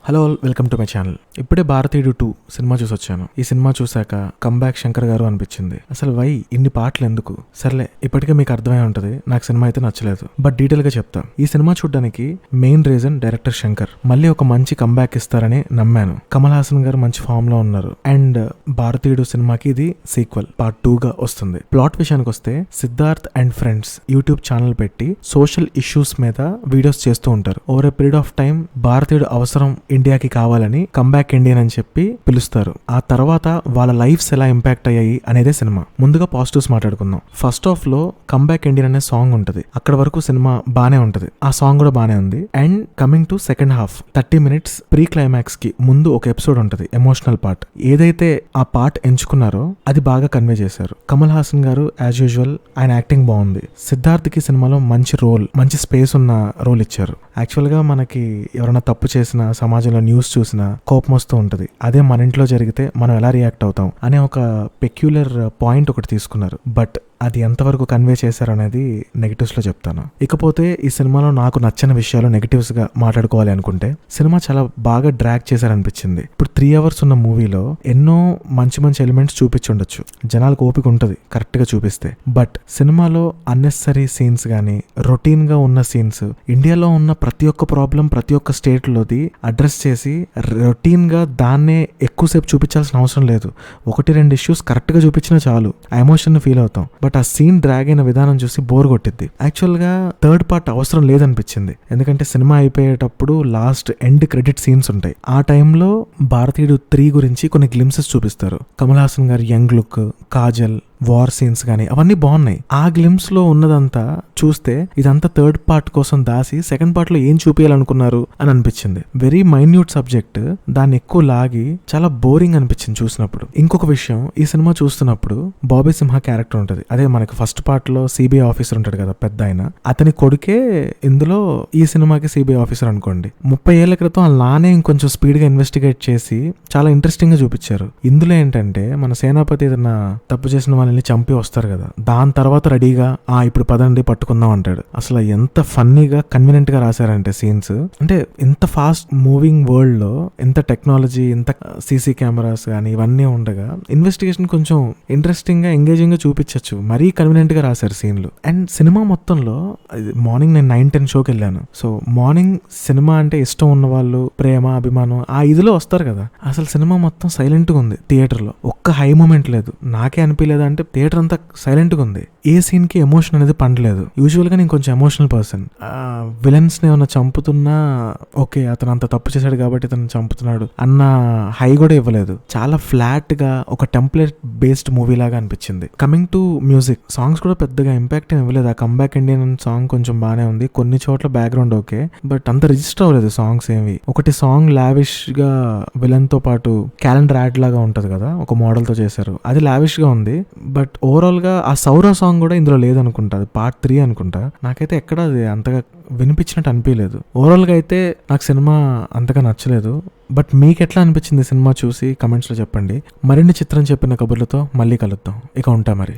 Hello all, welcome to my channel. ఇప్పుడే భారతీయుడు 2 cinema చూసి వచ్చాను. ఈ సినిమా చూసాక కంబ్యాక్ శంకర్ గారు అనిపించింది. అసలు ఇన్ని పాటలు ఎందుకు? సర్లే, ఇప్పటికే మీకు అర్థమై ఉంటది నాకు సినిమా అయితే నచ్చలేదు. బట్ డీటెయిల్ గా చెప్తా. ఈ సినిమా చూడడానికి మెయిన్ రీజన్ డైరెక్టర్ శంకర్ మళ్ళీ ఒక మంచి కంబ్యాక్ ఇస్తారని నమ్మాను. కమల్ హాసన్ గారు మంచి ఫామ్ లో ఉన్నారు. అండ్ భారతీయుడు సినిమాకి ఇది సీక్వెల్ పార్ట్ 2 గా వస్తుంది. ప్లాట్ విషయానికి వస్తే, Siddharth and friends YouTube channel పెట్టి సోషల్ ఇష్యూస్ మీద వీడియోస్ చేస్తూ ఉంటారు. Over a period of time భారతీయుడు అవసరం ఇండియాకి కావాలని కంబ్యాక్ ఇండియన్ అని చెప్పి పిలుస్తారు. ఆ తర్వాత వాళ్ళ లైఫ్స్ ఎలా ఇంపాక్ట్ అయ్యాయి అనేదే సినిమా. ముందుగా పాజిటివ్స్ మాట్లాడుకుందాం. ఫస్ట్ హాఫ్ లో కంబ్యాక్ ఇండియన్ అనే సాంగ్ ఉంటది. అక్కడ వరకు సినిమా బానే ఉంటది. ఆ సాంగ్ కూడా బానే ఉంది. And coming to second half 30 minutes pre climax కి ముందు ఒక ఎపిసోడ్ ఉంటది, ఎమోషనల్ పార్ట్. ఏదైతే ఆ పార్ట్ ఎంచుకున్నారో అది బాగా కన్వే చేశారు. కమల్ హాసన్ గారు యాజ్ యూజువల్ ఆయన యాక్టింగ్ బాగుంది. సిద్ధార్థ్ కి సినిమాలో మంచి స్పేస్ ఉన్న రోల్ ఇచ్చారు. యాక్చువల్ గా మనకి ఎవరైనా తప్పు చేసినా, సమాజంలో న్యూస్ చూసినా కోపం వస్తూ ఉంటది. అదే మన ఇంట్లో జరిగితే మనం ఎలా రియాక్ట్ అవుతాం అనే ఒక పెక్యులర్ పాయింట్ ఒకటి తీసుకున్నారు. బట్ అది ఎంతవరకు కన్వే చేశారు అనేది నెగటివ్స్ లో చెప్తాను. ఇకపోతే ఈ సినిమాలో నాకు నచ్చని విషయాలు నెగటివ్స్ గా మాట్లాడుకోవాలి అనుకుంటే, సినిమా చాలా బాగా డ్రాగ్ చేశారనిపించింది. ఇప్పుడు 3 hours ఉన్న మూవీలో ఎన్నో మంచి ఎలిమెంట్స్ చూపించుండొచ్చు. జనాలకు ఓపిక ఉంటది కరెక్ట్ గా చూపిస్తే. బట్ సినిమాలో అన్నెసరీ సీన్స్ గానీ, రొటీన్ గా ఉన్న సీన్స్, ఇండియాలో ఉన్న ప్రతి ఒక్క ప్రాబ్లం ప్రతి ఒక్క స్టేట్ లోది అడ్రస్ చేసి రొటీన్ గా దాన్నే ఎక్కువసేపు చూపించాల్సిన అవసరం లేదు. 1-2 ఇష్యూస్ కరెక్ట్ గా చూపించినా చాలు, ఆ ఎమోషన్ ఫీల్ అవుతాం. బట్ ఆ సీన్ డ్రాగ్ అయిన విధానం చూసి బోర్ కొట్టిద్ది. యాక్చువల్ గా థర్డ్ పార్ట్ అవసరం లేదనిపించింది. ఎందుకంటే సినిమా అయిపోయేటప్పుడు లాస్ట్ ఎండ్ క్రెడిట్ సీన్స్ ఉంటాయి. ఆ టైంలో భారతీయుడు 3 గురించి కొన్ని గ్లిమ్సెస్ చూపిస్తారు. కమల్ హాసన్ గారి young look, Kajal, war scenes గానీ అవన్నీ బాగున్నాయి. ఆ గ్లిమ్స్ లో ఉన్నదంతా చూస్తే ఇదంతా థర్డ్ పార్ట్ కోసం దాసి సెకండ్ పార్ట్ లో ఏం చూపించాలనుకున్నారు అని అనిపించింది. వెరీ మైన్యూట్ సబ్జెక్ట్, దాన్ని ఎక్కువ లాగి చాలా బోరింగ్ అనిపించింది చూసినప్పుడు. ఇంకొక విషయం, ఈ సినిమా చూస్తున్నప్పుడు బాబీ సింహ క్యారెక్టర్ ఉంటది. అదే మనకి ఫస్ట్ పార్ట్ లో సిబిఐ ఆఫీసర్ ఉంటాడు కదా, పెద్ద ఆయన. అతని కొడుకే ఇందులో ఈ సినిమాకి సిబిఐ ఆఫీసర్ అనుకోండి. 30 ఏళ్ల క్రితం అలానే ఇంకొంచెం స్పీడ్ గా ఇన్వెస్టిగేట్ చేసి చాలా ఇంట్రెస్టింగ్ గా చూపించారు. ఇందులో ఏంటంటే మన సేనాపతి ఏదైనా తప్పు చేసిన వాళ్ళని చంపి వస్తారు కదా, దాని తర్వాత రెడీగా ఇప్పుడు పదండి పట్టుకుందాం అంటాడు. అసలు ఎంత ఫన్నీగా కన్వీనియంట్ గా రాశారంటే సీన్స్. అంటే ఇంత ఫాస్ట్ మూవింగ్ వరల్డ్ లో ఇంత టెక్నాలజీ, ఇంత సీసీ కెమెరాస్ కానీ ఇవన్నీ ఉండగా ఇన్వెస్టిగేషన్ కొంచెం ఇంట్రెస్టింగ్ గా, ఎంగేజింగ్ గా చూపించచ్చు. మరీ కన్వీనియంట్ గా రాశారు సీన్లు. అండ్ సినిమా మొత్తంలో మార్నింగ్ నేను 9-10 షోకి వెళ్ళాను. సో మార్నింగ్ సినిమా అంటే ఇష్టం ఉన్న వాళ్ళు, ప్రేమ, అభిమానం ఆ ఇదిలో వస్తారు కదా. అసలు సినిమా మొత్తం సైలెంట్ గా ఉంది. థియేటర్ లో ఒక్క హై మూమెంట్ లేదు. నాకే అనిపించలేదు. అంటే థియేటర్ అంతా సైలెంట్ గా ఉంది. ఏ సీన్ కి ఎమోషన్ అనేది పండలేదు. యూజువల్ గా నేను కొంచెం ఎమోషనల్ పర్సన్. విలన్స్ ని ఏమన్నా చంపుతున్నా ఓకే, అతను అంత తప్పు చేశాడు కాబట్టి అతను చంపుతున్నాడు అన్న హై కూడా ఇవ్వలేదు. చాలా ఫ్లాట్ గా ఒక టెంప్లెట్ బేస్డ్ మూవీ లాగా అనిపించింది. కమింగ్ టు మ్యూజిక్, సాంగ్స్ కూడా పెద్దగా ఇంపాక్ట్ ఏం ఇవ్వలేదు. ఆ కంబ్యాక్ ఇండియన్ సాంగ్ కొంచెం బానే ఉంది. కొన్ని చోట్ల బ్యాక్గ్రౌండ్ ఓకే, బట్ అంత రిజిస్టర్ అవ్వలేదు సాంగ్స్ ఏవి. ఒకటి సాంగ్ లావిష్ గా విలన్ తో పాటు క్యాలెండర్ యాడ్ లాగా ఉంటది కదా, ఒక మోడల్ తో చేశారు. అది లావిష్ గా ఉంది. బట్ ఓవరాల్ గా ఆ సౌర సాంగ్ కూడా ఇందులో లేదనుకుంటా. అది పార్ట్ 3 అనుకుంటా. నాకైతే ఎక్కడ అది అంతగా వినిపించినట్టు అనిపించలేదు. ఓవరాల్ గా అయితే నాకు సినిమా అంతగా నచ్చలేదు. బట్ మీకు ఎట్లా అనిపించింది సినిమా చూసి కమెంట్స్ లో చెప్పండి. మరిన్ని చిత్రం చెప్పిన కబుర్లతో మళ్ళీ కలుద్దాం. ఇక ఉంటా మరి.